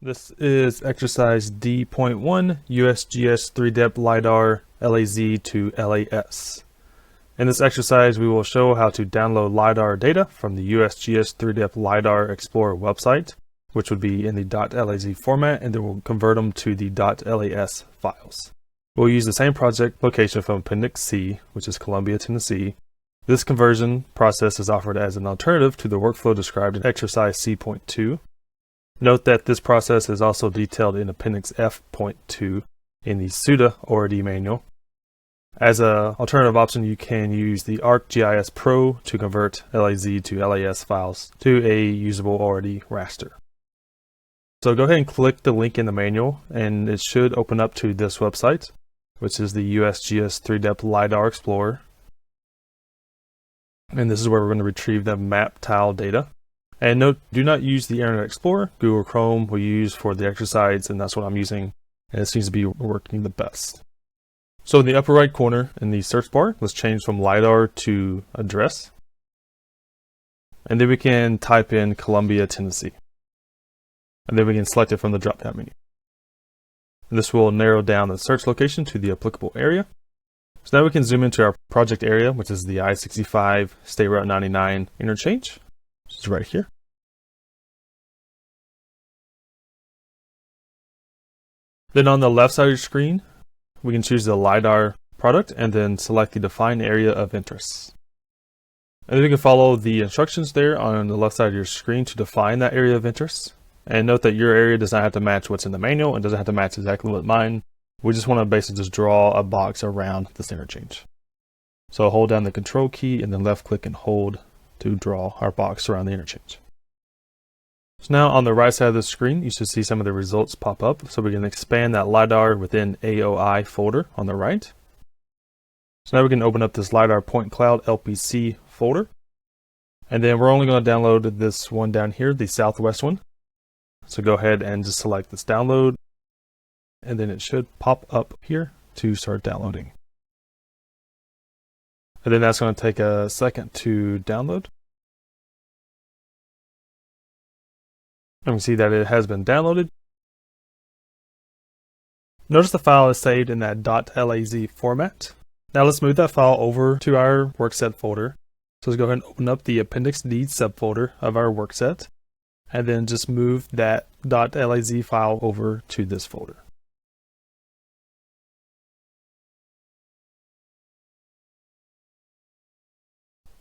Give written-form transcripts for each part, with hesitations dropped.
This is exercise D.1, USGS 3-depth Lidar-LAZ to LAS. In this exercise, we will show how to download LiDAR data from the USGS 3-depth LiDAR Explorer website, which would be in the .laz format, and then we'll convert them to the .las files. We'll use the same project location from Appendix C, which is Columbia, Tennessee. This conversion process is offered as an alternative to the workflow described in exercise C.2. Note that this process is also detailed in Appendix F.2 in the SUDA ORD manual. As an alternative option, you can use the ArcGIS Pro to convert LAZ to LAS files to a usable ORD raster. So go ahead and click the link in the manual, and it should open up to this website, which is the USGS 3-depth LiDAR Explorer. And this is where we're going to retrieve the map tile data. And note, do not use the Internet Explorer. Google Chrome we use for the exercise, and that's what I'm using, and it seems to be working the best. So in the upper right corner in the search bar, let's change from LiDAR to address. And then we can type in Columbia, Tennessee. And then we can select it from the drop-down menu. And this will narrow down the search location to the applicable area. So now we can zoom into our project area, which is the I-65 State Route 99 interchange, which is right here. Then on the left side of your screen, we can choose the LiDAR product and then select the Define Area of Interest. And then we can follow the instructions there on the left side of your screen to define that area of interest. And note that your area does not have to match what's in the manual and doesn't have to match exactly what mine. We just want to basically just draw a box around this interchange. So hold down the Control key and then left click and hold to draw our box around the interchange. So now on the right side of the screen, you should see some of the results pop up. So we can expand that LiDAR within AOI folder on the right. So now we can open up this LiDAR Point Cloud LPC folder. And then we're only going to download this one down here, the Southwest one. So go ahead and just select this download. And then it should pop up here to start downloading. And then that's going to take a second to download. And we see that it has been downloaded. Notice the file is saved in that .laz format. Now let's move that file over to our workset folder. So let's go ahead and open up the Appendix D subfolder of our workset, and then just move that .laz file over to this folder.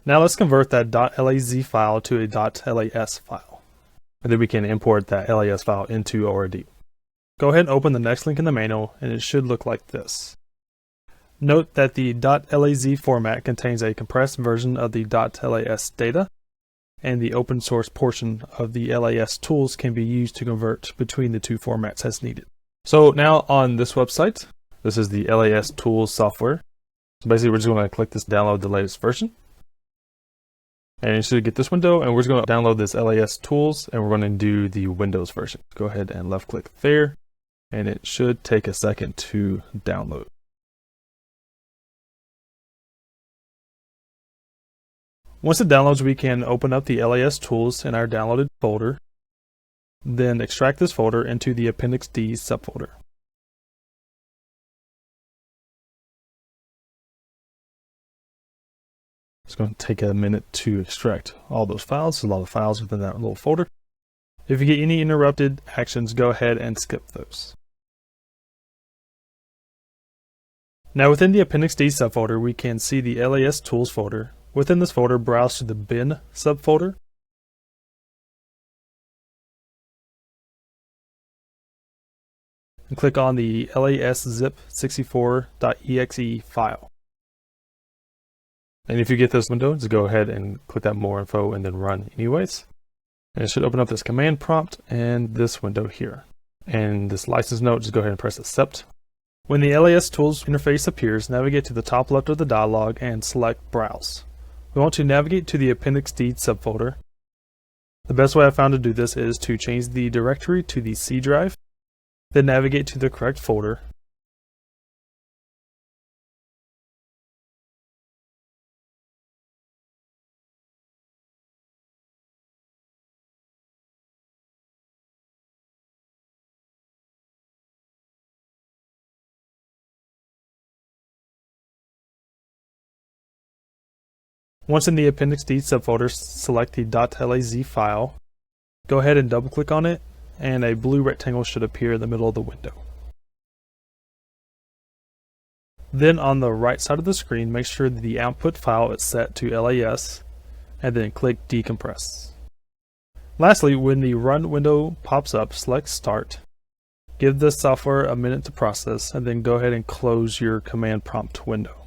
Now let's convert that .laz file to a .las file. And then we can import that LAS file into ORD. Go ahead and open the next link in the manual, and it should look like this. Note that the .laz format contains a compressed version of the .las data, and the open source portion of the LAS tools can be used to convert between the two formats as needed. So now on this website, this is the LAS tools software. So basically we're just going to click this download the latest version. And you should get this window, and we're just going to download this LAS tools, and we're going to do the Windows version. Go ahead and left click there, and it should take a second to download. Once it downloads, we can open up the LAS tools in our downloaded folder, then extract this folder into the Appendix D subfolder. It's going to take a minute to extract all those files. There's a lot of files within that little folder. If you get any interrupted actions, go ahead and skip those. Now within the Appendix D subfolder, we can see the LAS tools folder. Within this folder, browse to the bin subfolder. And click on the LASZip64.exe file. And if you get this window, just go ahead and click that more info and then run anyways. And it should open up this command prompt and this window here. And this license note, just go ahead and press accept. When the LAS tools interface appears, navigate to the top left of the dialog and select browse. We want to navigate to the Appendix D subfolder. The best way I found to do this is to change the directory to the C drive, then navigate to the correct folder. Once in the Appendix D subfolder, select the .laz file, go ahead and double click on it, and a blue rectangle should appear in the middle of the window. Then on the right side of the screen, make sure that the output file is set to LAS, and then click Decompress. Lastly, when the Run window pops up, select Start, give the software a minute to process, and then go ahead and close your command prompt window.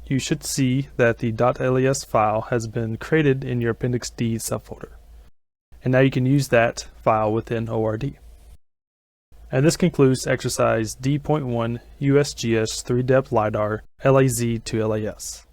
You should see that the .las file has been created in your Appendix D subfolder. And now you can use that file within ORD. And this concludes exercise D.1 USGS 3-depth LiDAR LAZ to LAS.